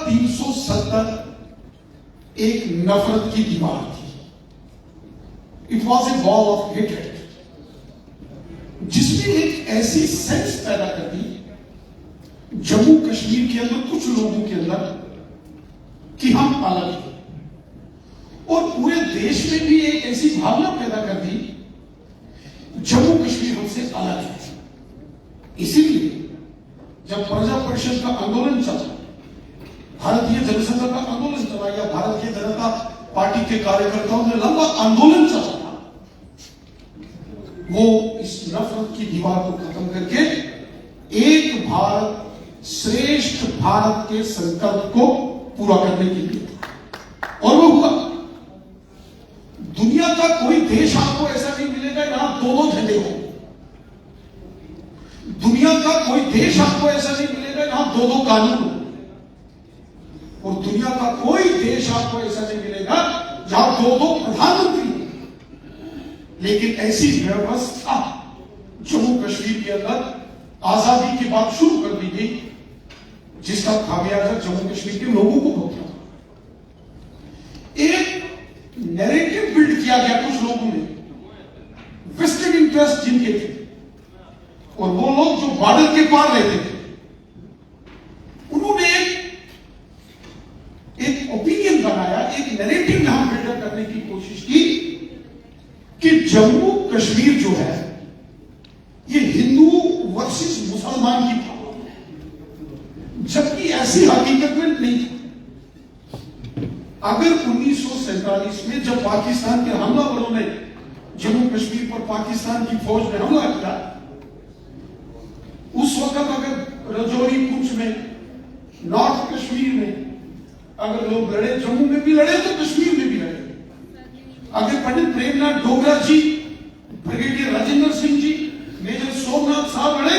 370 एक नफरत की दीवार थी। It was a wall of hatred, जिसने एक ऐसी सेंस पैदा कर दी जम्मू कश्मीर के अंदर कुछ लोगों के अंदर कि हम अलग हैं, और पूरे देश में भी एक ऐसी भावना पैदा कर दी जम्मू कश्मीर हमसे अलग है। इसीलिए जब प्रजा परिषद का आंदोलन चला, भारतीय जनसंघ का आंदोलन चला, या भारतीय जनता पार्टी के कार्यकर्ताओं ने लंबा आंदोलन चला था, वो इस नफरत की दीवार को खत्म करके एक भारत श्रेष्ठ भारत के संकल्प को पूरा करने के लिए था, और वो हुआ। दुनिया का कोई देश आपको ऐसा नहीं मिलेगा जहां दो झंडे हो। दुनिया का कोई देश आपको ऐसा नहीं मिलेगा जहां दो कानून हो, और दुनिया का कोई देश आपको ऐसा नहीं मिलेगा जहां दो प्रधानमंत्री हो। लेकिन ऐसी व्यवस्था जम्मू कश्मीर के अंदर आजादी के बाद शुरू कर दी गई, जिसका खामियाजा जम्मू कश्मीर के लोगों को भुगतना। एक नैरेटिव बिल्ड किया गया कुछ लोगों ने, वेस्टेड इंटरेस्ट जिनके थे, और वो लोग जो बॉर्डर के पार रहते थे, उन्होंने एक ओपिनियन बनाया, एक नैरेटिव यहां बिल्डअप करने की कोशिश की कि जम्मू कश्मीर जो है ये हिंदू वर्सेस मुसलमान की प्रॉब्लम है, जबकि ऐसी हकीकत में नहीं थी। अगर 1947 में जब पाकिस्तान के हमलावरों ने जम्मू कश्मीर पर पाकिस्तान की फौज ने हमला किया, उस वक्त अगर रजौरी पुंछ में, नॉर्थ कश्मीर में अगर लोग लड़े, जम्मू में भी लड़े तो कश्मीर में भी लड़े। अगर पंडित प्रेमनाथ डोगरा जी, ब्रिगेडियर राजेंद्र सिंह जी, मेजर सोमनाथ साहब लड़े,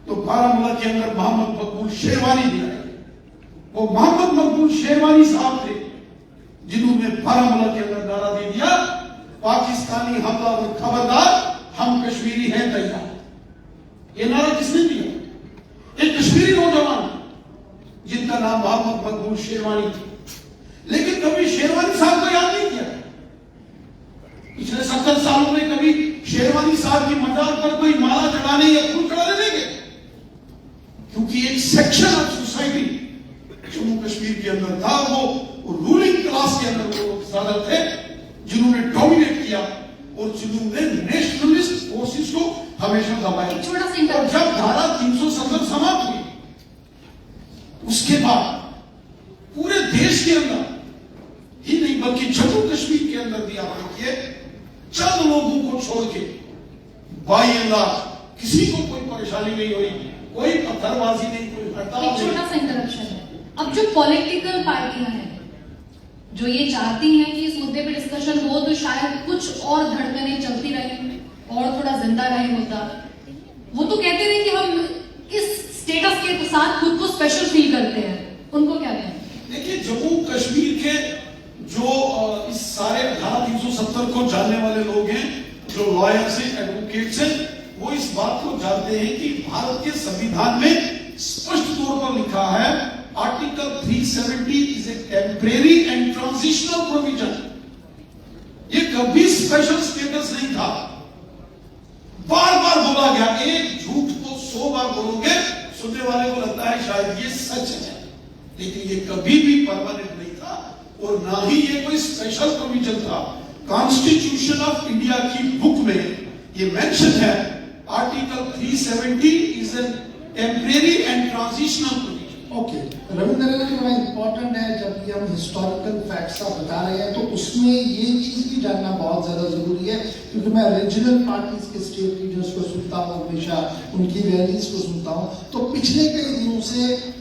तो बारामूला के अंदर मोहम्मद मकबूल शेरवानी भी लड़े। वो मोहम्मद मकबूल शेरवानी साहब थे जिन्होंने बारामूला के अंदर नारा दे दिया, पाकिस्तानी हमलावर खबरदार, हम कश्मीरी हैं तैयार। ये नारा किसने दिया? एक कश्मीरी नौजवान जिनका नाम मोहम्मद मकबूल शेरवानी थी। लेकिन कभी शेरवानी साहब को याद नहीं किया। पिछले 70 सालों में कभी शेरवानी साहब की मजार पर कोई माला चढ़ाने या फूल चढ़ाने नहीं गए, क्योंकि एक section of society Jammu Kashmir के अंदर था, वो रूलिंग क्लास के अंदर वो लोग ज्यादा थे जिन्होंने डोमिनेट किया और जिन्होंने नेशनलिस्ट फोर्सेस को हमेशा दबाया। और जब धारा 370 समाप्त हुई, उसके बाद पूरे देश के अंदर ही नहीं बल्कि जम्मू कश्मीर के अंदर भी आप देखिए, चंद लोगों को छोड़ के बाई अल्लाह किसी को कोई परेशानी नहीं हुई, कोई पत्थरबाजी नहीं, कोई हड़ताल नहीं। छोटा सा इंटरप्शन है। अब जो पॉलिटिकल पार्टियां हैं जो ये चाहती हैं कि इस मुद्दे पे डिस्कशन हो, तो शायद कुछ और धड़कनें चलती रहें और थोड़ा जिंदा रहे मुद्दा। वो तो कहते रहे कि हम इस स्टेटस के साथ खुद को स्पेशल फील करते हैं, उनको क्या कहना? देखिए, जम्मू कश्मीर के जो इस सारे धारा 370 को जानने वाले लोग हैं, जो लॉयर्स हैं, एडवोकेट्स हैं, वो इस बात को जानते हैं कि भारत के संविधान में स्पष्ट तौर पर लिखा है, article 370 is a temporary and transitional provision. ये कभी स्पेशल स्टेटस नहीं था। बार बार बोला गया, एक झूठ को 100 बार बोलोगे, सुनने वाले को लगता है शायद ये सच है, लेकिन ये कभी भी परमानेंट नहीं था, और ना ही ये कोई स्पेशल प्रोविजन था। कॉन्स्टिट्यूशन ऑफ इंडिया की बुक में ये मेंशन है, article 370 is an temporary and transitional provision. Okay, Ravindra ji, बड़ा इंपॉर्टेंट है जब ये हम हिस्टोरिकल फैक्ट्स आप बता रहे हैं, तो उसमें ये चीज भी जानना बहुत ज्यादा जरूरी है, क्योंकि मैं रीजनल पार्टीज के स्टेट लीडर्स को सुनता हूँ, हमेशा उनकी रैलीज को सुनता हूँ। तो पिछले कई दिनों से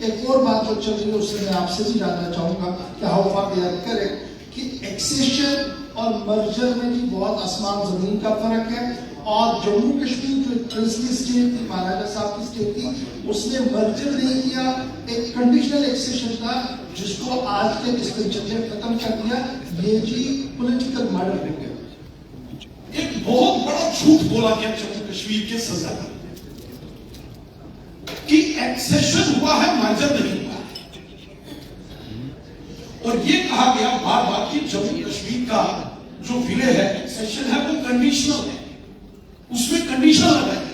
एक और बात जो चल रही है, उससे मैं आपसे भी जानना चाहूंगा कि how far they are correct कि एक्सेशन और मर्जर में भी बहुत आसमान जमीन का फर्क है। और जम्मू कश्मीर जो प्रिंसली स्टेट थी, महाराजा साहब की स्टेट थी, उसने मर्जर नहीं किया, एक कंडीशनल एक्सेशन था जिसको आज के जिसने झंझट खत्म कर दिया। ये जी पॉलिटिकल मर्डर हो गया। एक बहुत बड़ा झूठ बोला गया जम्मू कश्मीर के सजा कि एक्सेशन हुआ है, मर्जर नहीं हुआ है। और ये कहा गया बार बार कि जम्मू कश्मीर का जो विलय है, एक्सेशन है, वो कंडीशनल है, उसमें कंडीशन लगाई।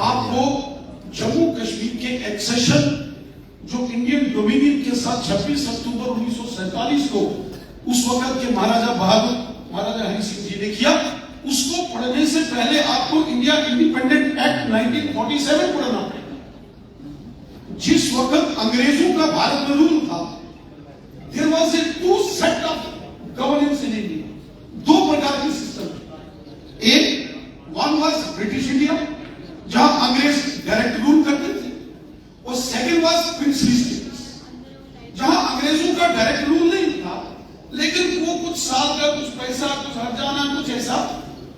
आपको जम्मू कश्मीर के एक्सेशन जो इंडियन डोमिनियन के साथ 26 अक्टूबर 1947 को उस वक्त के महाराजा बहादुर, महाराजा हरि सिंह जी ने किया, उसको पढ़ने से पहले आपको इंडिया इंडिपेंडेंट एक्ट 1947 पढ़ना पड़ेगा। जिस वक्त अंग्रेजों का भारत में रूल था, there was a two set of governance in India, दो प्रकार के सिस्टम। एक वन वाज ब्रिटिश इंडिया, जहां अंग्रेज डायरेक्ट रूल करते थे, और सेकंड वाज प्रिंसली स्टेट्स, जहां अंग्रेजों का डायरेक्ट रूल नहीं था, लेकिन वो कुछ साल का कुछ पैसा, कुछ हर्जाना, कुछ ऐसा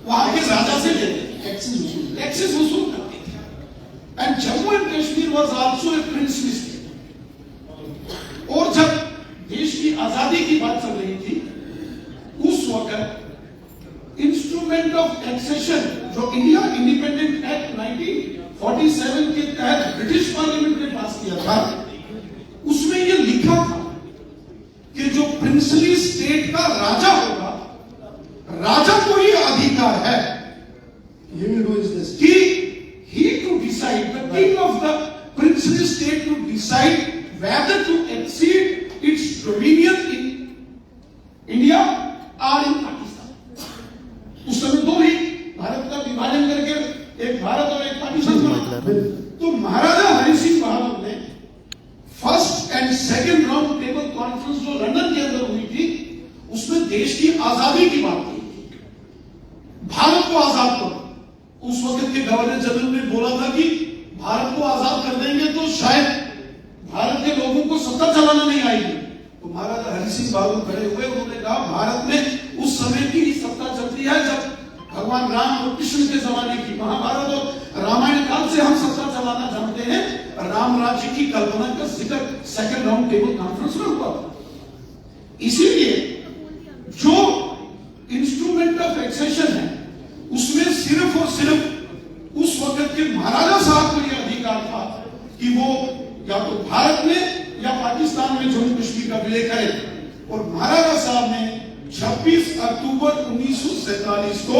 वहां के राजा से लेते, टैक्सेस वसूल करते थे। And Jammu and Kashmir was also a princely state. और जब देश की आजादी की बात चल रही थी, उस वक्त इंस्ट्रूमेंट ऑफ टैक्सेशन जो इंडिया इंडिपेंडेंट एक्ट 1947 के तहत ब्रिटिश पार्लियामेंट ने पास किया था, उसमें यह लिखा था कि जो प्रिंसली स्टेट का राजा होगा, राजा को ये अधिकार है कि he to decide, the king of the princely state to decide whether to exceed its dominion in India or in Pakistan. उस समय दो ही भारत का विभाजन करके एक भारत और एक पाकिस्तान बना। तो महाराजा हरि सिंह बहादुर ने first and second round table conference जो लंदन के अंदर हुई थी, उसमें देश की आजादी की बात की, भारत को आजाद करो। उस वक्त के गवर्नर जनरल ने बोला था कि भारत को आजाद कर देंगे तो शायद भारत के लोगों को सत्ता चलाना नहीं आएगी। तो महाराजा हरि सिंह बहादुर खड़े हुए, उन्होंने कहा भारत में उस समय की सत्ता चलती है जब भगवान राम और कृष्ण के जमाने की, महाभारत और रामायण काल से हम सत्ता चलाना जानते हैं। राम राज्य की कल्पना का जिक्र सेकंड राउंड टेबल कॉन्फ्रेंस में हुआ था। इसीलिए जो इंस्ट्रूमेंट ऑफ एक्सेशन है, उसमें सिर्फ और सिर्फ उस वक्त के महाराजा साहब को यह अधिकार था कि वो या तो भारत में या पाकिस्तान में जम्मू कश्मीर का विलय करें। और महाराजा साहब ने 26 अक्टूबर 1947 को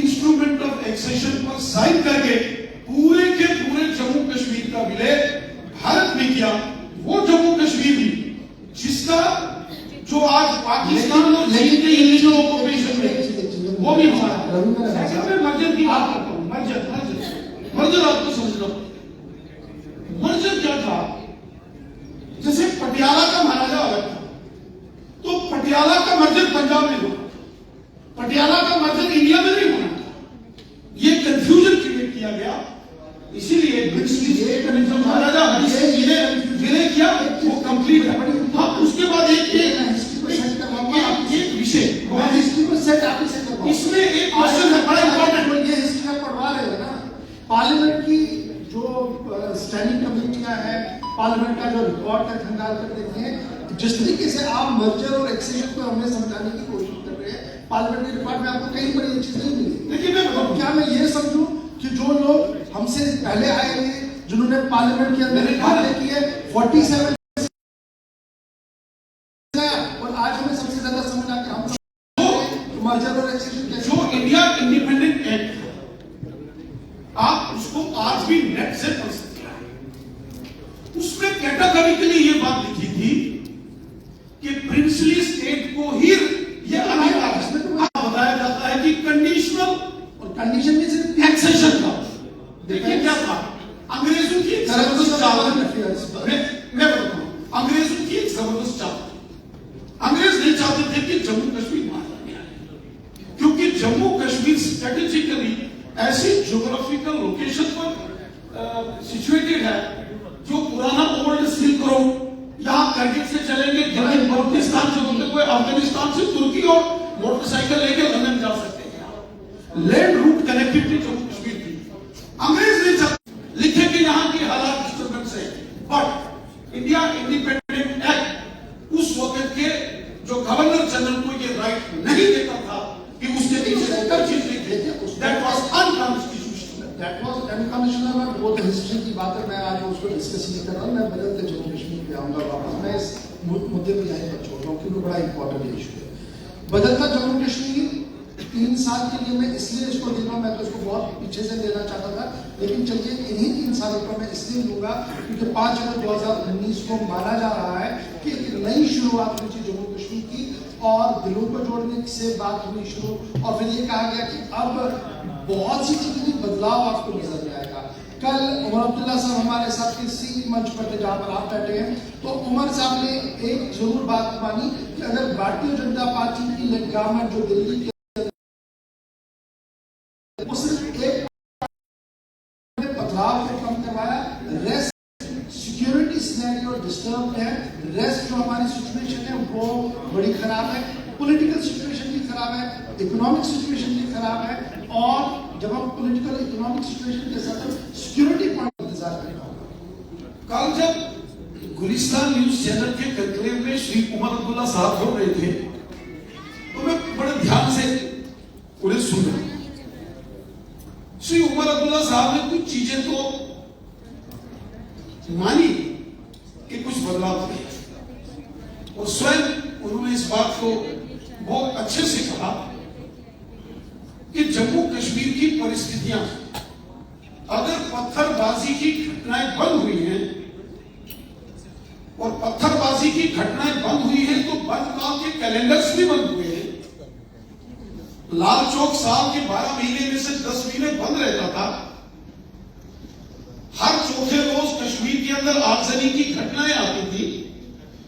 इंस्ट्रूमेंट ऑफ एक्सेशन पर साइन करके पूरे के पूरे जम्मू कश्मीर का विलय भारत में किया। वो जम्मू कश्मीर भी जिसका जो आज पाकिस्तान और चीन के इन ऑपरेशन में, वो भी हमारा। मैं मर्जर की बात करता हूं, मर्जर आपको समझ लो। मर्जर क्या था? जैसे पटियाला का महाराजा अलग था, तो पटियाला का मर्जर पंजाब में होगा, पटियाला का मर्जर इंडिया में नहीं होना था। ये कंफ्यूजन क्रिएट किया गया। इसीलिए महाराजा हरि सिंह जी ने विलय किया, वो कंप्लीट है। हाँ, उसके बाद एक विषय हिस्ट्री को सेट आप इसमें एक क्वेश्चन है बड़ा इंपॉर्टेंट। ये हिस्ट्री आप पढ़वा रहे हो ना, पार्लियामेंट की जो स्टैंडिंग कमेटियां हैं, पार्लियामेंट का जो रिकॉर्ड का खंगाल कर देते हैं, जिस तरीके से आप मर्जर और एक्सेशन को हमें समझाने की कोशिश कर रहे हैं, पार्लियामेंट के रिकॉर्ड में आपको कहीं पर ये चीज नहीं मिली। लेकिन क्या मैं ये समझूं कि जो लोग हमसे पहले आए हुए, जिन्होंने पार्लियामेंट के अंदर बातें की है, 47 और आज हमें सबसे ज्यादा समझ आ गया हम मर्जर और एक्सेशन जो इंडिया इंडिपेंडेंट एक्ट, आप उसको आज भी नेट से पढ़ सकते हैं। उसमें कैटेगोरिकली ये बात लिखी थी कि प्रिंसली स्टेट को ही ये अधिकार बताया जाता है कि कंडीशनल, और कंडीशन में सिर्फ एक्सेशन था। देखिए क्या था, अंग्रेजों की जबरदस्त चाल, मैं बताता हूं, अंग्रेजों की एक जबरदस्त चाल। अंग्रेज नहीं चाहते थे कि जम्मू कश्मीर भारत में आए, क्योंकि जम्मू कश्मीर स्ट्रेटेजिकली ऐसी ज्योग्राफिकल लोकेशन पर सिचुएटेड है, जो पुराना ओल्ड सिल्क रोड, यहां करगिल से चलेंगे दिल्ली, बल्तिस्तान से होते हुए अफगानिस्तान से तुर्की और मोटरसाइकिल लेके लंदन जा सकते हैं। Land route connectivity Jammu Kashmir की अंग्रेज ने चाहते, लिखे कि यहां की हालात डिस्टर्बेंस है। बट इंडिया इंडिपेंडेंट एक्ट उस वक्त के जो गवर्नर जनरल को ये राइट नहीं देता था कि उसके पीछे हर चीज लिखे। That was unconstitutional, that was unconditional. मैं वो तो हिस्ट्री की बात है, मैं आज उसको डिस्कस नहीं कर रहा हूं। मैं बदलते जम्मू कश्मीर पे आऊंगा वापस। मैं इस मुद्दे पर यहीं पर छोड़ रहा हूँ क्योंकि बड़ा इंपॉर्टेंट इशू है। बदलता जम्मू कश्मीर 3 साल के लिए मैं इसलिए इसको दे रहा हूँ, मैं तो इसको बहुत पीछे से लेना चाहता था, लेकिन चलिए इन्हीं 3 सालों पर मैं इसलिए लूंगा क्योंकि 5 अगस्त 2019 को माना जा रहा है कि एक नई शुरुआत हुई थी जम्मू कश्मीर की और दिलों को जोड़ने से बात हुई शुरू, और फिर ये कहा गया कि अब बहुत सी चीजों में बदलाव आपको नजर में आएगा। कल उमर अब्दुल्ला साहब हमारे साथ किसी मंच पर थे जहां पर आप बैठे हैं, तो उमर साहब ने एक जरूर बात मानी कि अगर भारतीय जनता पार्टी की गवर्नमेंट जो दिल्ली के सिर्फ एक बदलाव को कम करवाया, रेस्ट सिक्योरिटी सिनेरियो डिस्टर्ब है, रेस्ट जो हमारी सिचुएशन है वो बड़ी खराब है, पॉलिटिकल सिचुएशन भी खराब है, इकोनॉमिक सिचुएशन भी खराब है, और जब हम पॉलिटिकल इकोनॉमिक सिचुएशन के साथ सिक्योरिटी पॉइंट इंतजार करना होगा। कल जब गुलिस्तान न्यूज चैनल के कंक्लेव में श्री उमर अब्दुल्ला साहब बोल रहे थे तो मैं बड़े ध्यान से उन्हें सुन रहा। श्री उमर अब्दुल्ला साहब ने कुछ चीजें तो मानी कि कुछ बदलाव हुए और स्वयं उन्होंने इस बात को बहुत अच्छे से कहा कि जम्मू कश्मीर की परिस्थितियां अगर पत्थरबाजी की घटनाएं बंद हुई हैं और पत्थरबाजी की घटनाएं बंद हुई हैं तो बंदकाल के कैलेंडर्स भी बंद हुए हैं। लाल चौक साल के 12 महीने में से 10 महीने बंद रहता था। हर चौथे रोज कश्मीर के अंदर आगजनी की घटनाएं आती थी,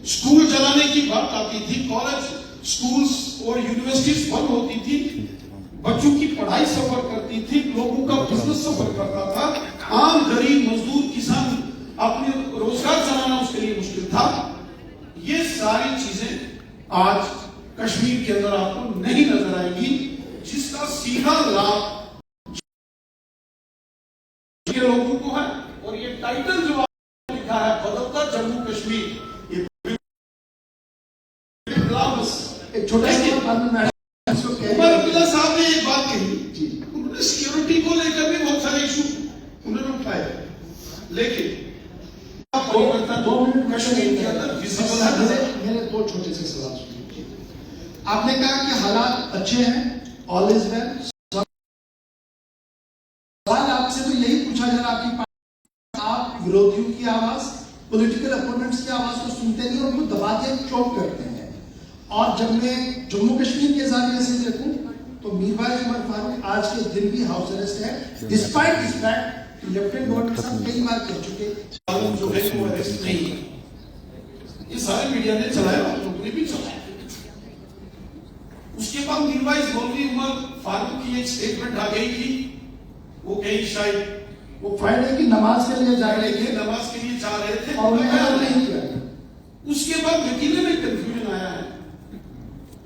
स्कूल जलाने की बात आती थी, कॉलेज स्कूल्स और यूनिवर्सिटीज बंद होती थी, बच्चों की पढ़ाई सफर करती थी, लोगों का बिजनेस सफर करता था, आम गरीब मजदूर किसान अपने रोजगार चलाना उसके लिए मुश्किल था। ये सारी चीजें आज कश्मीर के अंदर आपको नहीं नजर आएगी, जिसका सीधा लाभ के लोगों को है। और ये टाइटल जो आपने लिखा है बदलता जम्मू कश्मीर, ये एक छोटा सा उमर अब्दुल्ला साहब ने एक बात कही, उन्होंने सिक्योरिटी को लेकर भी बहुत सारे इशू उन्होंने उठाए, लेकिन 2 मिनट कश्मीर के अंदर विजिबल है। मेरे 2 छोटे से सवाल सुनिए। आपने कहा कि हालात अच्छे हैं, ऑल इज वेल। सवाल आपसे तो यही पूछा जा रहा है कि आप विरोधियों की आवाज, पॉलिटिकल अपोनेंट्स की आवाज को सुनते नहीं और उनको दबाते चौक करते हैं। और जब मैं जम्मू कश्मीर के जाविये से देखूं तो मीरवाइज उमर फारूक आज के दिन भी हाउस अरेस्ट है, despite this fact lieutenant governor साहब कई बार कह चुके जो है वो अरेस्ट नहीं है। ये सारे मीडिया ने चलाया और लोगों ने भी चलाया। उसके बाद मीरवाइज मौलवी उमर फारूक की एक स्टेटमेंट आ गई थी, वो कहीं शायद वो फ्राइडे की नमाज के लिए जा रहे थे, नमाज के लिए जा रहे थे और उन्हें नहीं किया। उसके बाद वकीले में कंफ्यूजन आया है,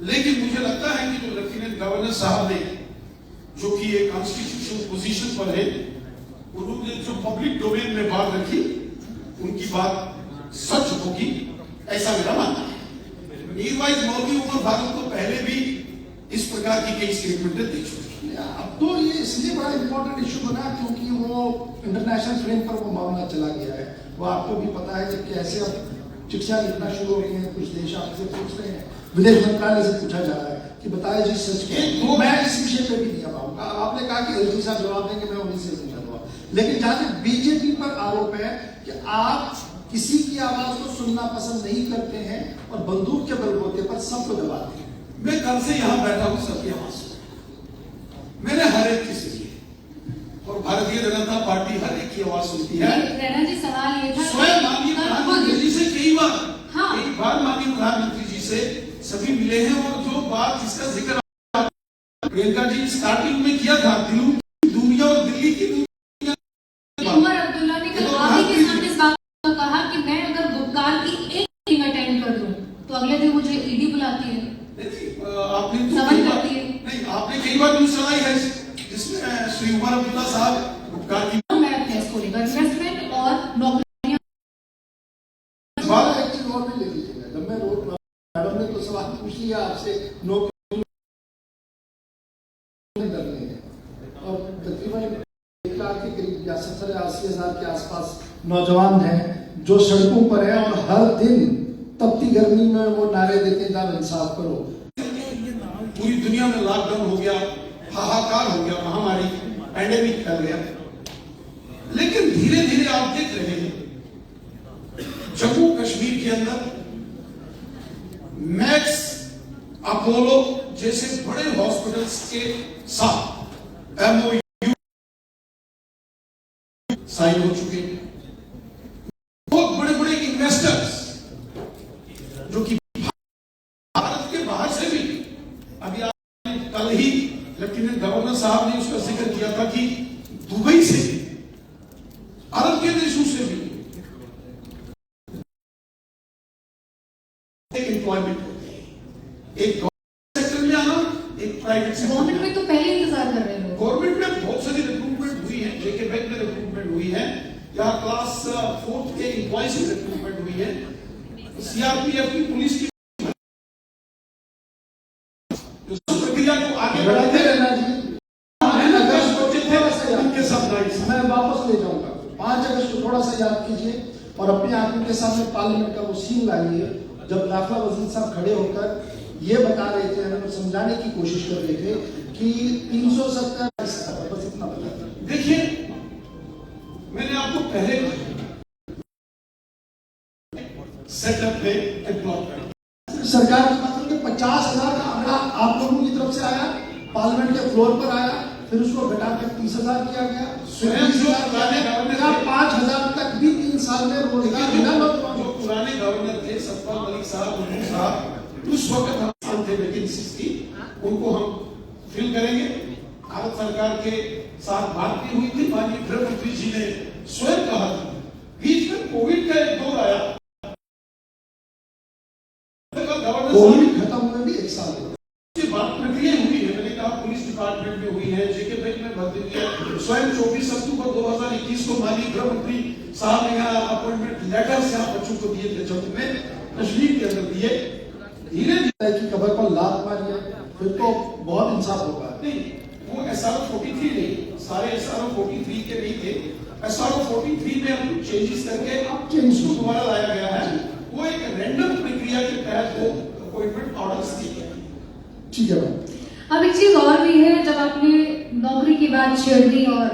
लेकिन मुझे लगता है कि जो लेफ्टिनेंट गवर्नर साहब ने, जो कि एक कॉन्स्टिट्यूशनल पोजीशन पर है, उन्होंने जो पब्लिक डोमेन में बात रखी उनकी बात सच होगी, ऐसा मेरा मानना है। मीरवाइज मौलवी उमर फारूक को पहले भी इस प्रकार की कई स्टेटमेंटें दे चुके। अब तो ये इसलिए बड़ा इंपॉर्टेंट इशू बना क्योंकि वो इंटरनेशनल फ्रेम पर वो मामला चला गया है। वो आपको भी पता है कि कैसे अब चिट्ठियां लिखना शुरू हो गई हैं, कुछ देश आपसे पूछ रहे हैं, विदेश मंत्रालय से पूछा जा रहा है कि बताया जी सच क्या है। मैं इस विषय पे भी नहीं अब आऊंगा। आपने कहा कि एलजी साहब जवाब देंगे, मैं उन्हीं से पूछा दूंगा। लेकिन जहां तक बीजेपी पर आरोप है कि आप किसी की आवाज को सुनना पसंद नहीं करते हैं और बंदूक के बलबूते पर सबको दबाते हैं। मैं कल से यहां बैठा हूं, सबकी आवाज मैंने हर एक की सुनी और भारतीय जनता पार्टी हर एक की आवाज सुनती है। रैना जी सवाल ये था स्वयं माननीय प्रधानमंत्री जी से कई बार माननीय प्रधानमंत्री जी से सभी मिले हैं और जो बात जिसका जिक्र प्रियंका जी स्टार्टिंग में किया था, दिल्ली की दूरियां और दिल्ली की दूरियां, उमर अब्दुल्ला ने कल आप ही के सामने इस बात को कहा कि मैं अगर गुप्कार की एक मीटिंग अटेंड कर दूं तो अगले दिन मुझे ईडी बुलाती है, आपने तो समझ करती है। नहीं, आपने कई बार न्यूज चलाई है जिसमें श्री उमर अब्दुल्ला साहब गुप्कार की मैं अपने इसको लेकर इन्वेस्टमेंट और नौकरियां एक चीज और भी ले लीजिएगा। जब मैं मैडम ने तो सवाल पूछ लिया आपसे नौकरी करने हैं और तकरीबन 1 लाख के करीब या 70-80 हजार के आसपास नौजवान हैं जो सड़कों पर है और हर दिन तपती गर्मी में वो नारे देते हैं जनाब इंसाफ करो। पूरी दुनिया में लॉकडाउन हो गया, हाहाकार हो गया, महामारी पैंडेमिक फैल गया, लेकिन धीरे धीरे आप देख रहे हैं जम्मू कश्मीर के अंदर मैक्स, अपोलो जैसे बड़े हॉस्पिटल्स के साथ MOU साइन हो चुके हैं। बहुत बड़े बड़े इन्वेस्टर्स जो कि भारत के बाहर से भी, अभी आपने कल ही लेफ्टिनेंट गवर्नर साहब ने उसका जिक्र किया था कि दुबई से, अरब के देशों से भी एम्प्लॉयमेंट होते हैं। एक गवर्नमेंट सेक्टर में आना, एक प्राइवेट सेक्टर। गवर्नमेंट में तो पहले इंतजार कर रहे हैं लोग। गवर्नमेंट में बहुत सारी रिक्रूटमेंट हुई है, जेके बैंक में रिक्रूटमेंट हुई है, यहाँ क्लास 4 के एम्प्लॉयज की रिक्रूटमेंट हुई है, CRPF की, पुलिस की प्रक्रिया को आगे बढ़ाते रहना जी। मैं वापस ले जाऊंगा 5 अगस्त को, थोड़ा सा याद कीजिए और अपने आंखों के सामने पार्लियामेंट का वो सीन लाइए जब दाखिला वजीर साहब खड़े होकर ये बता रहे थे, हमें समझाने की कोशिश कर रहे थे कि 370, बस इतना बता। देखिए, मैंने आपको पहले सेटअप पे एम्प्लॉयमेंट सरकार की बात करके 50,000 का आंकड़ा आप लोगों की तरफ से आया, पार्लियामेंट के फ्लोर पर आया, फिर उसको घटाकर 30,000 किया गया, स्वयं जो पुराने गवर्नर 5,000 तक भी 3 साल में रोजगार मिला। जो पुराने गवर्नर थे सतपाल मलिक साहब, उस वक्त हम थे वैकेंसीज की, उनको हम फिल करेंगे। भारत सरकार के साथ बात भी हुई थी, माननीय गृह मंत्री जी ने स्वयं कहा था। बीच में कोविड का एक दौर आया, कोविड खत्म हुए भी 1 साल बात प्रक्रिया हुई है। मैंने कहा पुलिस डिपार्टमेंट में हुई है, जेके बैंक में भर्ती हुई है। स्वयं 24 अक्टूबर 2021 को माननीय गृह मंत्री साहब ने यहाँ अपॉइंटमेंट लेटर्स यहाँ बच्चों को दिए थे, जम्मू में, कश्मीर के अंदर दिए। धीरे धीरे की खबर को लात मारिए, फिर तो बहुत इंसाफ होगा। नहीं, वो SRO 43 नहीं, सारे SRO 43 के नहीं थे। SRO 43 में हम चेंजेस करके अब चेंज को दोबारा लाया गया है। वो एक रैंडम प्रक्रिया के तहत वो अपॉइंटमेंट ऑर्डर्स दिए गए। ठीक है। अब एक चीज और भी है, जब आपने नौकरी की बात छेड़ दी और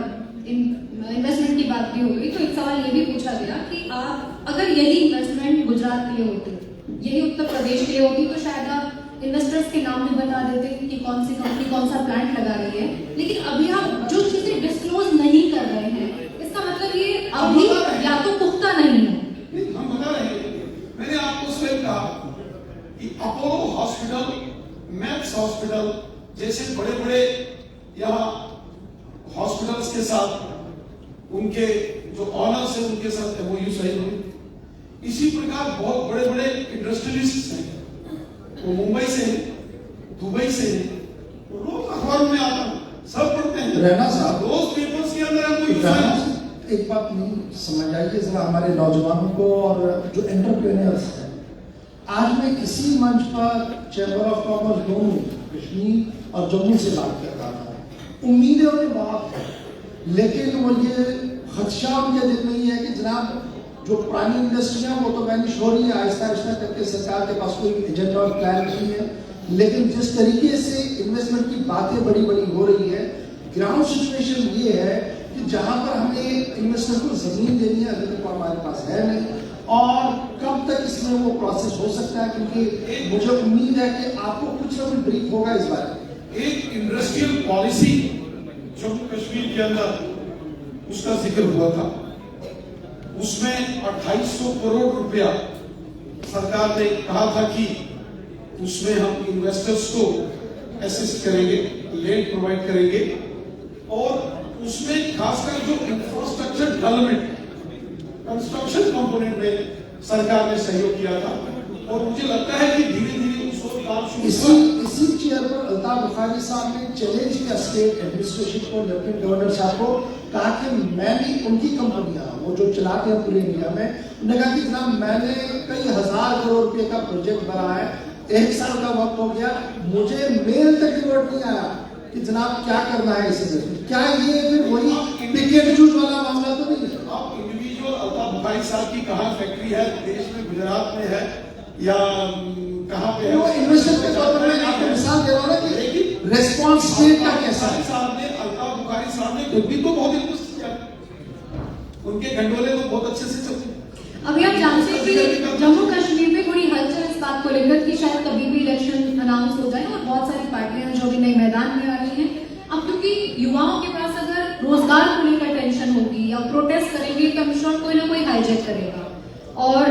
इन्वेस्टमेंट की बात भी हो गई, तो एक सवाल ये भी पूछा गया कि आप अगर यही इन्वेस्टमेंट गुजरात के लिए होती, यही उत्तर प्रदेश के लिए होती, तो शायद आप इन्वेस्टर्स के नाम भी बता देते कि कौन सी कंपनी कौन सा प्लांट लगा रही है। लेकिन अभी आप जो चीजें डिस्क्लोज नहीं कर रहे हैं, इसका मतलब ये अभी या तो पुख्ता नहीं है। हम बता रहे हैं, मैंने आपको स्वयं कहा कि अपोलो हॉस्पिटल, मैक्स हॉस्पिटल जैसे बड़े बड़े यहाँ हॉस्पिटल्स के साथ उनके जो ऑनर्स हैं उनके साथ MOU साइन हुई। इसी प्रकार बहुत बड़े बड़े इंडस्ट्रियलिस्ट हैं, वो मुंबई से हैं, दुबई से हैं, रोज अखबारों में आता है, सब पढ़ते हैं, रहना साहब रोज पेपर्स के अंदर MOU साइन। एक बात नहीं समझ आइए जरा हमारे नौजवानों को और जो एंटरप्रेन्योर्स हैं। आज मैं किसी मंच पर चैम्बर ऑफ कॉमर्स दोनों कश्मीर और जम्मू से बात कर रहा था, उम्मीदें उन्हें बहुत है, लेकिन वो ये खदशा उनके दिल में ही है कि जनाब जो पुरानी इंडस्ट्री है वो तो वैनिश हो रही है, आहिस्ता आहिस्ता करके सरकार के पास कोई एजेंडा और प्लान नहीं है। लेकिन जिस तरीके से इन्वेस्टमेंट की बातें बड़ी बड़ी हो रही है, ग्राउंड सिचुएशन ये है कि जहां पर हमें इन्वेस्टर को जमीन देनी है अभी तक हमारे पास है नहीं, और कब तक इसमें वो प्रोसेस हो सकता है, क्योंकि मुझे उम्मीद है कि आपको कुछ ना कुछ ब्रीफ होगा इस बारे। एक इंडस्ट्रियल पॉलिसी जम्मू कश्मीर के अंदर उसका जिक्र हुआ था, उसमें 2800 करोड़ रुपया सरकार ने कहा था कि उसमें हम इन्वेस्टर्स को असिस्ट करेंगे, लैंड प्रोवाइड करेंगे, और उसमें खासकर जो इंफ्रास्ट्रक्चर डेवलपमेंट कंस्ट्रक्शन कंपोनेंट में सरकार ने सहयोग किया था, और मुझे लगता है कि धीरे धीरे उस ओर काम शुरू हुआ। इसी चेयर पर अल्ताफ बुखारी साहब ने चैलेंज किया स्टेट एडमिनिस्ट्रेशन को, लेफ्टिनेंट गवर्नर साहब को, कहा कि मैंने उनकी कंपनियां वो जो चलाते हैं पूरे इंडिया में, उन्होंने कहा कि जनाब मैंने कई हजार करोड़ रुपए का प्रोजेक्ट बना है, 1 साल का वक्त हो गया, मुझे मेल तक रिपोर्ट नहीं आया कि जनाब क्या करना है इसे। क्या ये फिर वही पिकेट जूस वाला मामला तो नहीं है? अब इंडिविजुअल अल्ताफ बुखारी साहब की कहां फैक्ट्री है देश में, गुजरात में है, या कहाँ पे है? वो इन्वेस्टर के तौर पर मैं आपको मिसाल दे रहा हूँ ना कि रेस्पॉन्स स्टेट का कैसा है। साहब ने, अल्ताफ बुखारी साहब ने खुद भी तो बहुत इन्वेस्ट किया, उनके गंडोले तो बहुत अच्छे से चलते हैं। अभी आप जानते हैं कि जम्मू कश्मीर में थोड़ी हलचल इस बात को लेकर कि शायद कभी भी इलेक्शन अनाउंस हो जाए और बहुत सारी पार्टियां जो भी नए मैदान में आ रही हैं, अब क्योंकि युवाओं के पास अगर रोजगार को लेकर टेंशन होगी या प्रोटेस्ट करेंगे तो मिश्रण कोई ना कोई हाईजैक करेगा। और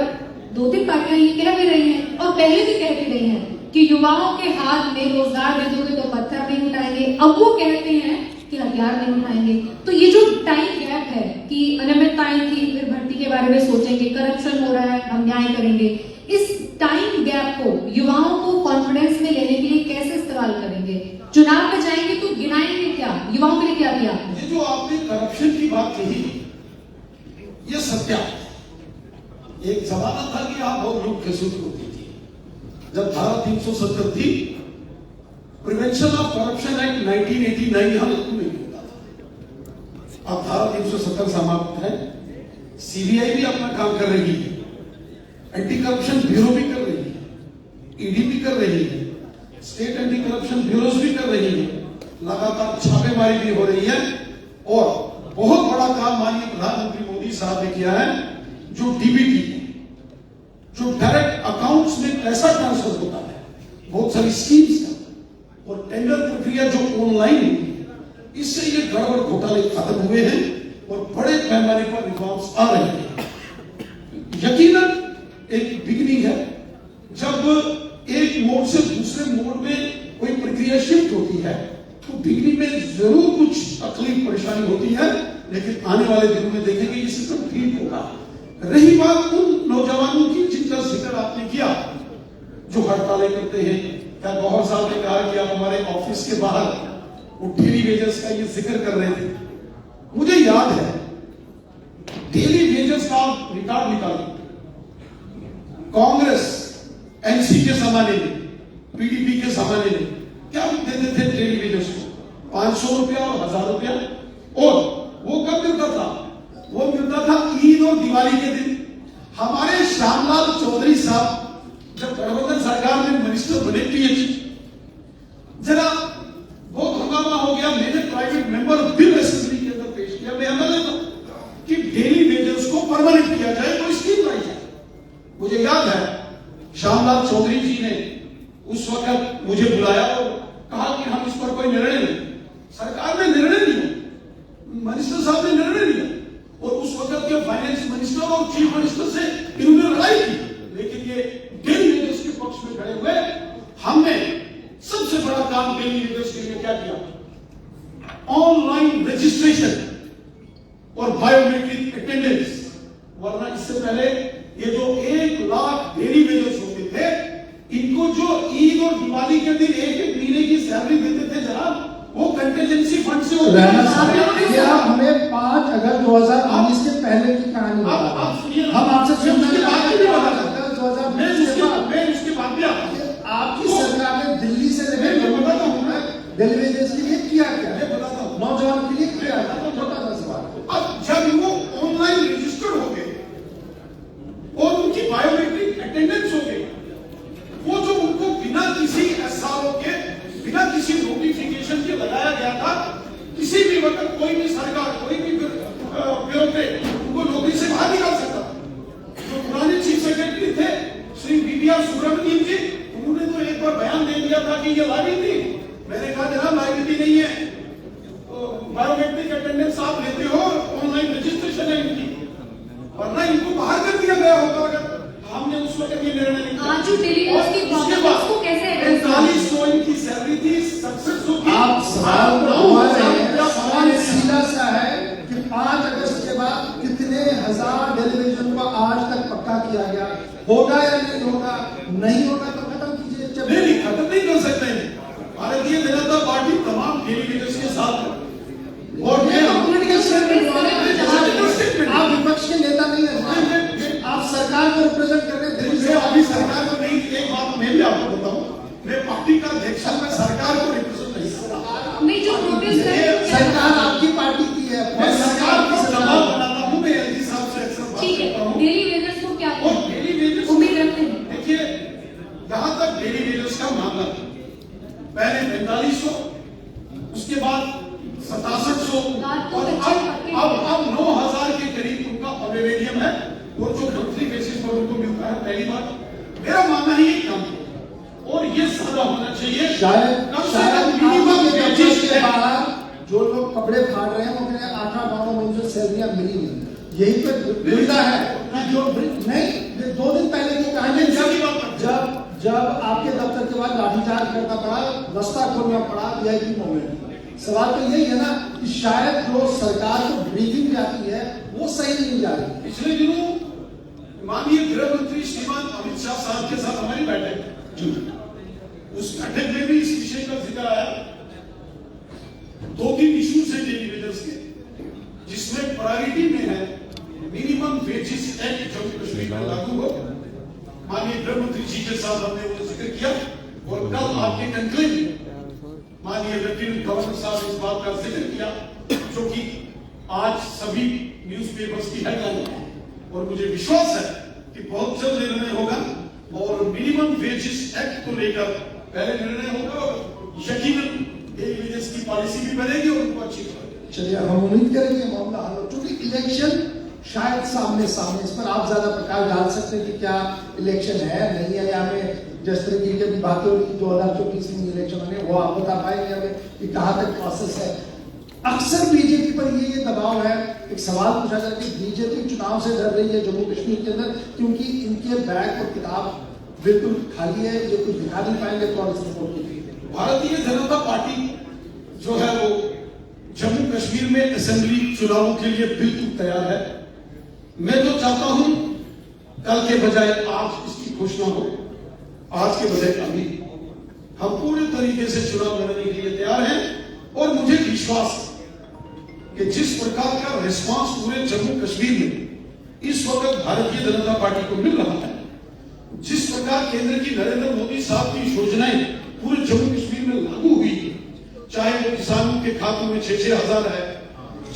2-3 पार्टियां ये कह भी रही हैं और पहले भी कहती रही हैं कि युवाओं के हाथ में रोजगार दे दोगे तो पत्थर नहीं उठाएंगे। अब वो कहते हैं कि हथियार नहीं उठाएंगे। तो ये जो टाइम गैप है कि अनियमितताएं थी, फिर भर्ती के बारे में सोचेंगे, करप्शन हो रहा है, हम न्याय करेंगे, इस टाइम गैप को युवाओं को कॉन्फिडेंस में लेने के लिए कैसे इस्तेमाल करेंगे? चुनाव में जाएंगे तो गिनाएंगे क्या, युवाओं के लिए क्या किया? ये जो आपने करप्शन की बात कही, ये सत्या। एक जमाना था कि आप बहुत लोग महसूस होती थी जब धारा 370 थी, प्रिवेंशन ऑफ करप्शन एक्ट 1989 हम इसको नहीं होता था। अब धारा 370 समाप्त है, सीबीआई भी अपना काम कर रही है, एंटी करप्शन ब्यूरो भी कर रही है, ईडी भी कर रही है, स्टेट एंटी करप्शन ब्यूरोज भी कर रही है, लगातार छापेमारी भी हो रही है। और बहुत बड़ा काम माननीय प्रधानमंत्री मोदी साहब ने किया है, जो डीबीटी है, जो डायरेक्ट अकाउंट्स में पैसा ट्रांसफर होता है, बहुत सारी स्कीम्स है, और टेंडर प्रक्रिया जो ऑनलाइन होती है, इससे ये गड़बड़ घोटाले खत्म हुए हैं और बड़े पैमाने पर रिफॉर्म्स आ रहे हैं। यकीनन एक बिगिनिंग है। जब एक मोड से दूसरे मोड में कोई प्रक्रिया शिफ्ट होती है तो बिगिनिंग में जरूर कुछ तकलीफ परेशानी होती है, लेकिन आने वाले दिनों में देखेंगे ये सिस्टम ठीक होगा। रही बात उन नौजवानों की जिनका जिक्र आपने किया जो हड़तालें करते हैं, क्या गौहर साहब ने कहा कि आप हमारे ऑफिस के बाहर वो डेली वेजेस का ये जिक्र कर रहे थे, मुझे याद है डेली वेजेस का रिकॉर्ड निकालिए। कांग्रेस एनसी के जमाने में, पीडीपी के जमाने में क्या देते थे डेली वेजेस को? 500 रुपया और 1000 रुपया। और वो कब मिलता था? वो मिलता था ईद और दिवाली के दिन। हमारे श्यामलाल चौधरी साहब जब गठबंधन सरकार में मिनिस्टर बने पीएच, जरा बहुत हंगामा हो गया। मैंने प्राइवेट मेंबर बिल असेंबली के अंदर पेश किया, मैं एमएलए था, कि डेली वेजेस को परमानेंट किया जाए, कोई स्कीम लाई जाए। मुझे याद है श्यामलाल चौधरी जी ने उस वक्त मुझे बुलाया और कहा कि हम इस पर कोई निर्णय नहीं, सरकार ने निर्णय लिया, मिनिस्टर साहब ने निर्णय लिया, और उस वक्त के फाइनेंस मिनिस्टर और चीफ मिनिस्टर से इन्होंने लड़ाई की, लेकिन ये डेली वेजेस के पक्ष में खड़े हुए। हमने सबसे बड़ा काम डेली वेजेस के लिए क्या किया? ऑनलाइन रजिस्ट्रेशन और बायोमेट्रिक अटेंडेंस। वरना इससे पहले ये जो 1 लाख डेली वेजेस होते थे, इनको जो ईद और दिवाली के दिन 1-1 महीने की सैलरी देते थे जनाब, वो कंटीजेंसी फंड से होती है। आप हमें 5 अगस्त 2019 के पहले की कहानी बता रहे हैं। हम आपसे सुनने की बात नहीं बता सकते। 2020 के बाद मैं उसके बाद भी आपकी सरकार ने दिल्ली से लेकर बताता हूँ मैं, दिल्ली वेजेस के लिए किया क्या है बताता हूँ, नौजवान के लिए किया है, छोटा सा सवाल। अब जब वो ऑनलाइन रजिस्टर्ड हो गए और उनकी बायोमेट्रिक अटेंडेंस हो गई, वो जो उनको बिना किसी एसआरओ के, बिना किसी नोटिफिकेशन के लगाया गया था, किसी भी वक्त कोई भी सरकार, कोई भी ब्यूरोक्रेट उनको नौकरी से बाहर निकाल सकता। जो पुराने चीफ सेक्रेटरी थे श्री बीपीआर सुब्रमण्यम जी, उन्होंने तो एक बार बयान दे दिया था कि ये लायबिलिटी। मैंने कहा जनाब लायबिलिटी नहीं है, बायोमेट्रिक अटेंडेंस आप लेते हो, ऑनलाइन रजिस्ट्रेशन है इनकी, वरना इनको बाहर कर दिया गया होगा अगर हमने उस वक्त ये निर्णय नहीं किया। आज जो टेलीविजन की प्रॉब्लम्स को कैसे एड्रेस करें? 4500 इनकी सैलरी थी, सक्सेस होगी। आप सवाल सीधा सा है कि 5 अगस्त के बाद कितने हजार टेलीविजन को आज तक पक्का किया गया, होगा या नहीं होगा? नहीं होगा तो खत्म कीजिए। नहीं, खत्म नहीं कर सकते हैं। भारतीय जनता पार्टी तमाम टेलीविजन के साथ है। और मैं पॉलिटिकल स्टेटमेंट, आप विपक्ष के नेता नहीं है, आप सरकार को रिप्रेजेंट कर रहे हैं। अभी सरकार को नहीं, एक बात मैं भी आपको बताऊं, मैं पार्टी का अध्यक्ष हूं, मैं सरकार को रिप्रेजेंट नहीं कर रहा। नहीं, जो प्रोटेस्ट है सरकार आपकी पार्टी की है, मैं सरकार को दबाव बनाता हूं। मैं एलजी साहब से अक्सर बात ठीक है, करता हूं। डेली वेजेस को क्या और डेली वेजेस उम्मीद रखते हैं? देखिए पहले 4500, उसके बाद 6700 और अब 9000 के करीब उनका ऑनरेरियम है, और जो मंथली बेसिस पर उनको मिलता है। पहली बात मेरा मानना है ये कम है, और ये ज्यादा होना चाहिए। शायद कम से कम मिनिमम वेजेस के बाहर जो लोग कपड़े फाड़ रहे हैं वो कह रहे हैं 8-9 महीने से सैलरियां मिली नहीं। यही तो मिलता है कि जो नहीं 2 दिन पहले की कहानी, जब आपके दफ्तर के बाद लाठीचार्ज करना पड़ा, रास्ता खोलना पड़ा, वीआईपी मोमेंट। सवाल तो यही है ना कि शायद जो सरकार को ब्रीफिंग जाती है वो सही नहीं जा रही। पिछले दिनों माननीय गृह मंत्री श्रीमान अमित शाह साहब के साथ हमारी बैठक, उस बैठक में भी इस विषय का जिक्र आया। 2-3 इश्यूज हैं डेली वेजर्स के, जिसमें प्रायोरिटी में है minimum wages act Jammu Kashmir में लागू हो। माननीय गृह मंत्री जी के साथ हमने वो जिक्र किया, और कल आपके कंक्लेव में माननीय लेफ्टिनेंट गवर्नर साहब इस बात का जिक्र किया, जो कि आज सभी न्यूज़पेपर्स की हेडलाइन है, और मुझे विश्वास है कि बहुत जल्द निर्णय होगा, और मिनिमम वेजेस एक्ट को लेकर पहले निर्णय होगा, और यकीनन डेली वेजेस की पॉलिसी भी बनेगी और उनको अच्छी होगी। चलिए हम उम्मीद करेंगे मामला हल हो, क्योंकि इलेक्शन शायद सामने इस पर आप ज्यादा प्रकाश डाल सकते हैं कि क्या इलेक्शन है नहीं है, या हमें जिस तरीके की बातें हो रही 2024 में इलेक्शन होने, वो आप बता पाएंगे हमें कि कहाँ तक प्रोसेस है। अक्सर बीजेपी पर ये दबाव है, एक सवाल पूछा जाता है कि बीजेपी चुनाव से डर रही है जम्मू कश्मीर के अंदर, क्योंकि इनके बैग और किताब बिल्कुल खाली है, ये कुछ दिखा नहीं पाएंगे कांग्रेस रिपोर्ट की। भारतीय जनता पार्टी जो है वो जम्मू कश्मीर में असेंबली चुनावों के लिए बिल्कुल तैयार है। मैं तो चाहता हूं कल के बजाय आज इसकी घोषणा हो, आज के बजाय अभी। हम पूरे तरीके से चुनाव लड़ने के लिए तैयार हैं, और मुझे विश्वास है कि जिस प्रकार का रिस्पांस पूरे जम्मू कश्मीर में इस वक्त भारतीय जनता पार्टी को मिल रहा है, जिस प्रकार केंद्र की नरेंद्र मोदी साहब की योजनाएं पूरे जम्मू कश्मीर में लागू हुई, चाहे वो किसानों के खातों में 6-6 हजार है,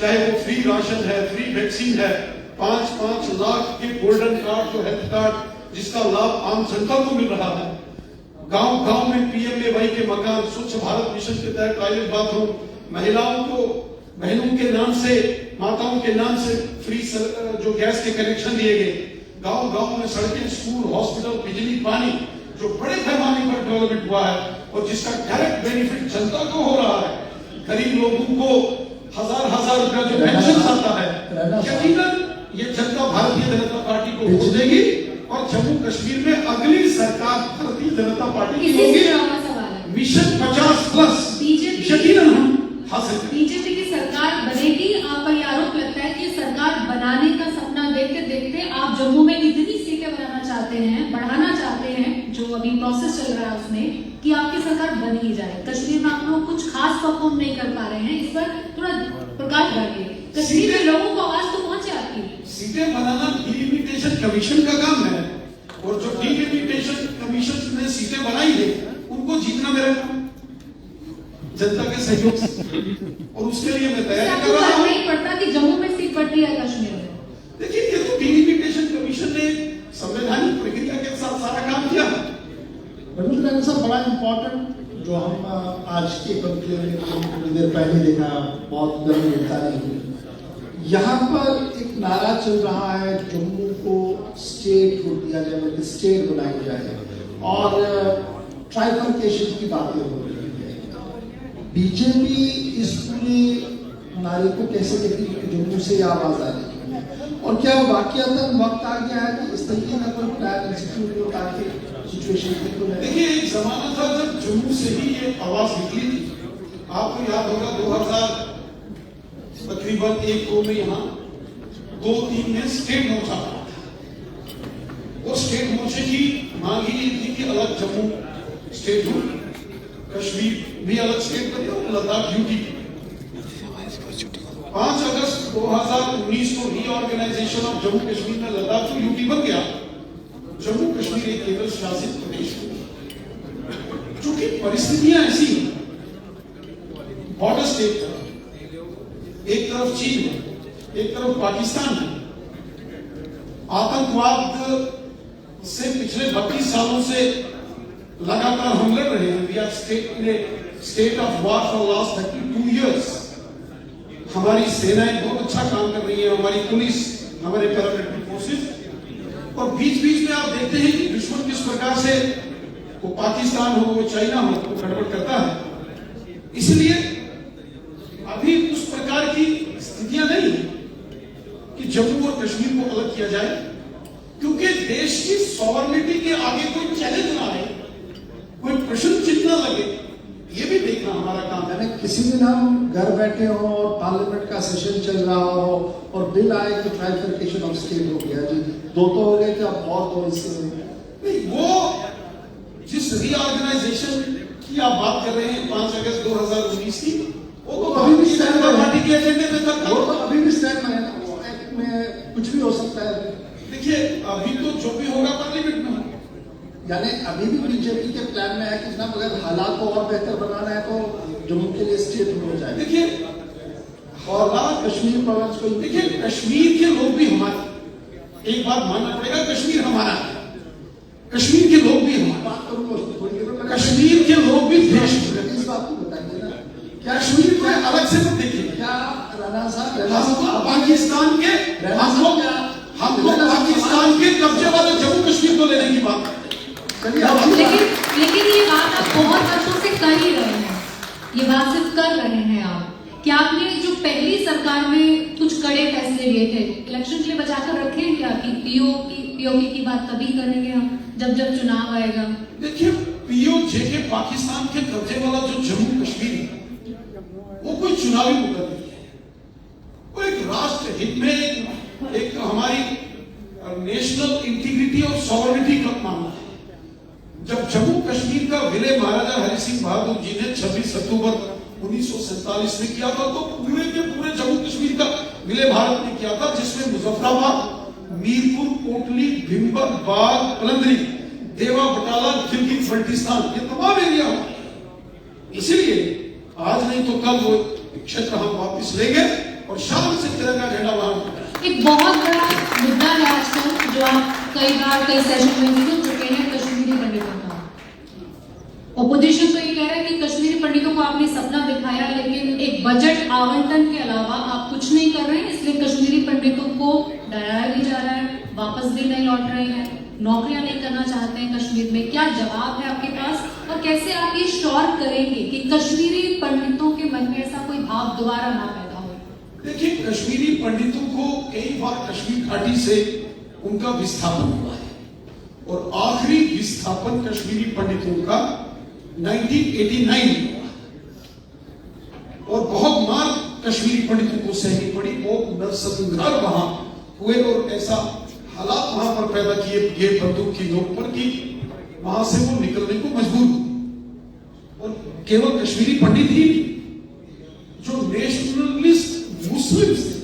चाहे वो फ्री राशन है, फ्री वैक्सीन है, 5-5 लाख के गोल्डन कार्ड जो हेल्थ कार्ड जिसका लाभ आम जनता को मिल रहा है, गांव गांव में पीएमएवाई के मकान, स्वच्छ भारत मिशन के तहत टॉयलेट बाथरूम, महिलाओं को बहनों के नाम से, माताओं के नाम से फ्री जो गैस के कनेक्शन दिए गए, गांव गांव में सड़कें, स्कूल, हॉस्पिटल, बिजली, पानी, जो बड़े पैमाने पर डेवलपमेंट हुआ है, और जिसका डायरेक्ट बेनिफिट जनता को हो रहा है। गरीब लोगों को 1000 रुपया जो पेंशन आता है, यकीनन ये जनता भारतीय जनता पार्टी को वोट देगी, और जम्मू कश्मीर में अगली सरकार भारतीय जनता पार्टी की होगी। मिशन 50+ यकीनन हम हासिल करेंगे। बीजेपी की सरकार बनेगी। आप पर आरोप लगता है कि सरकार बनाने का सपना देखते देखते आप जम्मू में इतनी सीटें बनाना चाहते हैं, बढ़ाना चाहते हैं, जो अभी प्रोसेस चल रहा है उसमें, कि आपकी सरकार बन ही जाए। कश्मीर में आप लोग कुछ खास परफॉर्म नहीं कर पा रहे हैं, इस पर थोड़ा प्रकाश डालिए। कश्मीर में लोगों को आवाज तो पहुंचे आपकी। सीटें बनाना डिलिमिटेशन कमीशन का काम है, और जो डिलिमिटेशन कमीशन ने सीटें बनाई है उनको जीतना मेरा काम, जनता के सहयोग से, और उसके लिए मैं तैयारी कर रहा हूं। नहीं पड़ता कि जम्मू में सीट बढ़ती है कश्मीर में। देखिए, ये तो डिलिमिटेशन कमीशन ने संवैधानिक प्रक्रिया के साथ सारा काम किया। सर बड़ा इम्पोर्टेंट जो हम आज के कंक्लेव में थोड़ी देर पहले देखा, बहुत गर्म मिलता नहीं, यहाँ पर एक नारा चल रहा है जम्मू को स्टेट को दिया जाए, मतलब स्टेट बनाई जाए, और ट्राइफर्केशन की बातें हो रही है। बीजेपी इस पूरे नारे को कैसे देखती है कि जम्मू से आवाज आ रही है, और क्या वाकई वक्त आ गया है कि इस तरीके का कोई प्लान इंस्टीट्यूट हो ताकि सिचुएशन बिल्कुल है? देखिए, एक जमाना था जब जम्मू से ही ये आवाज निकली थी। आपको याद होगा 2000 तकरीबन 1-2 में यहाँ 2-3 में स्टेट मोर्चा था, और स्टेट मोर्चे की मांग ही थी कि अलग जम्मू स्टेट हो, कश्मीर भी अलग स्टेट बने, और लद्दाख यूटी। 5 अगस्त 2019 को रीऑर्गेनाइजेशन ऑफ जम्मू कश्मीर में लद्दाख को यूटी बन गया। जम्मू कश्मीर एक केंद्र शासित प्रदेश है। चूंकि परिस्थितियां ऐसी बॉर्डर स्टेट है, एक तरफ चीन है, एक तरफ पाकिस्तान है, आतंकवाद से पिछले 32 सालों से लगातार हम लड़ रहे हैं। We are state of war for last 32 years. हमारी सेनाएं बहुत अच्छा काम कर रही है, हमारी पुलिस, हमारे पैरामिलिट्री फोर्सेस। और बीच बीच में आप देखते हैं कि दुश्मन किस प्रकार से, वो पाकिस्तान हो, वो चाइना हो, वो गड़बड़ करता है। इसलिए अभी उस प्रकार की स्थितियां नहीं है कि जम्मू और कश्मीर को अलग किया जाए, क्योंकि देश की सॉवरेनिटी के आगे कोई चैलेंज ना आए, कोई प्रश्न चिन्ह न लगे, ये भी देखना हमारा काम है। यानी किसी दिन हम घर बैठे हो और पार्लियामेंट का सेशन चल रहा हो और बिल आए कि ट्राइफर्केशन ऑफ स्टेट हो गया जी, दो तो हो गए थे, अब और दो इससे नहीं। वो जिस रीऑर्गेनाइजेशन की आप बात कर रहे हैं 5 अगस्त 2019 की, वो तो अभी भी स्टैंड जनता पार्टी के एजेंडे पे था। वो तो अभी भी स्टैंड में है ना, वो एक्ट में कुछ भी हो सकता है। देखिए अभी तो जो भी होगा पार्लियामेंट में होगा। यानी अभी भी बीजेपी के प्लान में है कि जनाब अगर हालात को और बेहतर बनाना है तो जम्मू के लिए स्टेट हो जाए। देखिए और कश्मीर प्रोविंस को, देखिए कश्मीर के लोग भी हमारे, एक बात मानना पड़ेगा, कश्मीर हमारा है, कश्मीर के लोग भी हमारे, बात करूंगा उसको थोड़ी देर में। कश्मीर के लोग भी देश में। इस बात को बताइए ना, क्या कश्मीर को अलग से मत देखिए। क्या राणा साहब हमको पाकिस्तान के पाकिस्तान के कब्जे वाले जम्मू कश्मीर को लेने की बात। लेकिन ये बात आप बहुत वर्षों से कर ही रहे हैं, ये बात सिर्फ कर रहे हैं आप। क्या आपने जो पहली सरकार में कुछ कड़े फैसले लिए थे, इलेक्शन के लिए बचाकर रखे हैं क्या कि पीओके की बात तभी करेंगे हम जब चुनाव आएगा? देखिए पीओके के पाकिस्तान के कब्जे वाला जो जम्मू कश्मीर है, वो कोई चुनावी मुद्दा नहीं है, वो एक राष्ट्र हित में एक हमारी नेशनल इंटीग्रिटी और सॉवरेनिटी का मामला है। जब जम्मू कश्मीर का विलय महाराजा हरि सिंह बहादुर जी ने 26 अक्टूबर 1947 में किया था, तो पूरे के पूरे जम्मू कश्मीर का विलय भारत ने किया था, जिसमें मुजफ्फराबाद, मीरपुर, कोटली, भिंबर, बाग, पलंदरी, देवा, बटाला, गिलगित बल्टिस्तान, ये तमाम एरिया हमारे। इसीलिए आज नहीं तो कल वो क्षेत्र हम वापस लेंगे और शान से तिरंगा झंडा वहां। एक बहुत बड़ा मुद्दा है आजकल जो आप कई बार कई सेशन में सुन चुके हैं, कश्मीरी पंडितों का। ओपोजिशन तो ये कह रहा है कि कश्मीरी पंडितों को आपने सपना दिखाया, लेकिन एक बजट आवंटन के अलावा आप कुछ नहीं कर रहे हैं, इसलिए कश्मीरी पंडितों को डराया भी जा रहा है, वापस भी नहीं लौट रहे हैं, नौकरियां नहीं करना चाहते हैं कश्मीर में। क्या जवाब है आपके पास, और कैसे आप ये श्योर करेंगे कि कश्मीरी पंडितों के मन में ऐसा कोई भाव दोबारा ना पैदा हो? देखिए कश्मीरी पंडितों को कई बार कश्मीर घाटी से उनका विस्थापन हुआ है, और आखिरी विस्थापन कश्मीरी पंडितों का 1989 में हुआ, और बहुत मार कश्मीरी पंडितों को सहनी पड़ी, बहुत नरसंहार वहां हुए, और ऐसा हालात वहां पर पैदा किए ये बंदूक की नोक पर कि वहां से वो निकलने को मजबूर हुए। और केवल कश्मीरी पंडित ही नहीं, जो नेशनलिस्ट मुस्लिम थे,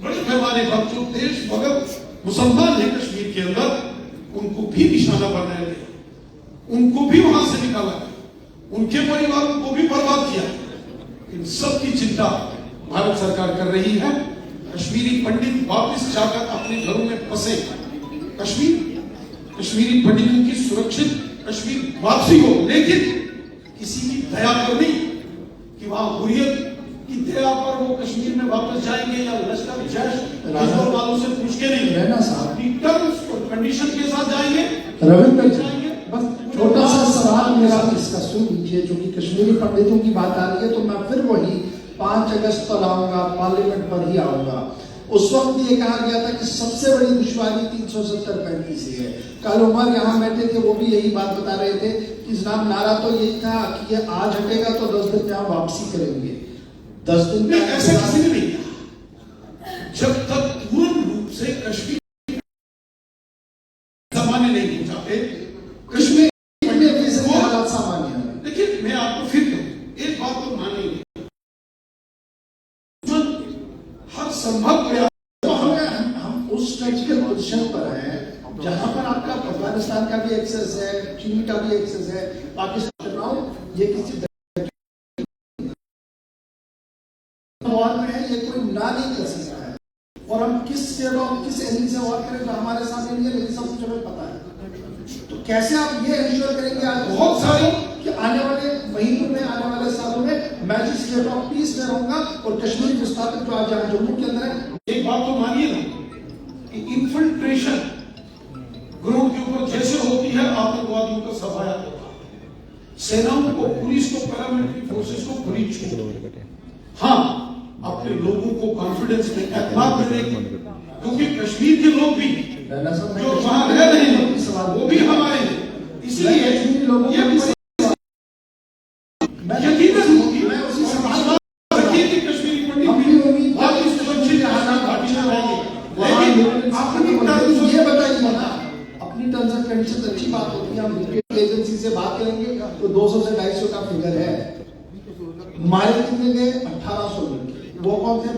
बड़े पैमाने पर जो देश भगत मुसलमान है कश्मीर के अंदर, उनको भी निशाना बनाया गया, उनको भी वहां से निकाला गया, उनके परिवारों को भी बर्बाद किया। इन सब की चिंता भारत सरकार कर रही है। कश्मीरी पंडित वापस जाकर अपने घरों में बसे, कश्मीरी पंडितों की सुरक्षित कश्मीर वापसी हो, लेकिन किसी की दया पर नहीं कि वहां हुर्रियत की दया पर वो कश्मीर में वापस जाएंगे, या लश्कर जैश वालों से पूछ के नहीं, रहना साहब टर्म्स और कंडीशन के साथ जाएंगे। रविंद्र जाएंगे। बस छोटा सा सवाल मेरा इसका सुन लीजिए, जो कि कश्मीरी पंडितों की बात आ रही है, तो मैं फिर वही 5 अगस्त पर आऊंगा, पार्लियामेंट पर ही आऊंगा। उस वक्त ये कहा गया था कि सबसे बड़ी दुश्वारी 370 से है। कल उमर यहाँ बैठे थे, वो भी यही बात बता रहे थे कि जनाब नारा तो यही था कि ये आज हटेगा तो 10 दिन में हम वापसी करेंगे। 10 दिन में ऐसा किसी ने नहीं कहा। जब तक पूर्ण रूप से कश्मीर सामान्य नहीं हो जाते, कश्मीर हालात सामान्य है। देखिए मैं आपको फिर कहूं, एक बात तो मानेंगे, हर संभव प्रयास, हम उस स्ट्रेटेजिकल पोजीशन पर हैं जहां पर आपका अफगानिस्तान का भी एक्सेस है, चीन का भी एक्सेस है, पाकिस्तान ये किसी वॉर में है, ये कोई ना नहीं कर सकता है। और हम किस स्टेट और किस एंगल से वॉर करें जो हमारे सामने नहीं है, लेकिन सब कुछ हमें पता है। तो कैसे आप ये इंश्योर करेंगे आज बहुत सारी कि आने वाले महीनों में, आने वाले सालों में मैं जिस स्टेट ऑफ पीस में रहूंगा और कश्मीर विस्थापित जो आज यहाँ जम्मू के अंदर है, एक बात तो मानिए ना कि इन्फिल्ट्रेशन ग्राउंड के ऊपर जैसे होती है आतंकवादियों का सफाया होता है, सेनाओं को, पुलिस को, पैरामिलिट्री फोर्सेस को खुली छूट। हाँ, अपने लोगों को कॉन्फिडेंस में, एतमाद में देंगे, क्योंकि कश्मीर के लोग भी जो वहां रह रहे हैं वो भी हमारे हैं, इसलिए कश्मीरी लोगों ये भी यकीनन होगी। मैं उसी सवाल रखिए कि कश्मीरी पंडित अपनी भी उम्मीद बहुत ही सुरक्षित हालात घाटी में रहेंगे, लेकिन अपनी टर्म्स ये बताइए ना, अपनी टर्म्स एंड कंडीशंस अच्छी बात होती है, हम रिक्रूट एजेंसी से बात करेंगे तो 200 से 250 का फिगर है, मारे कितने गए 1800 लोग, वो कौन थे?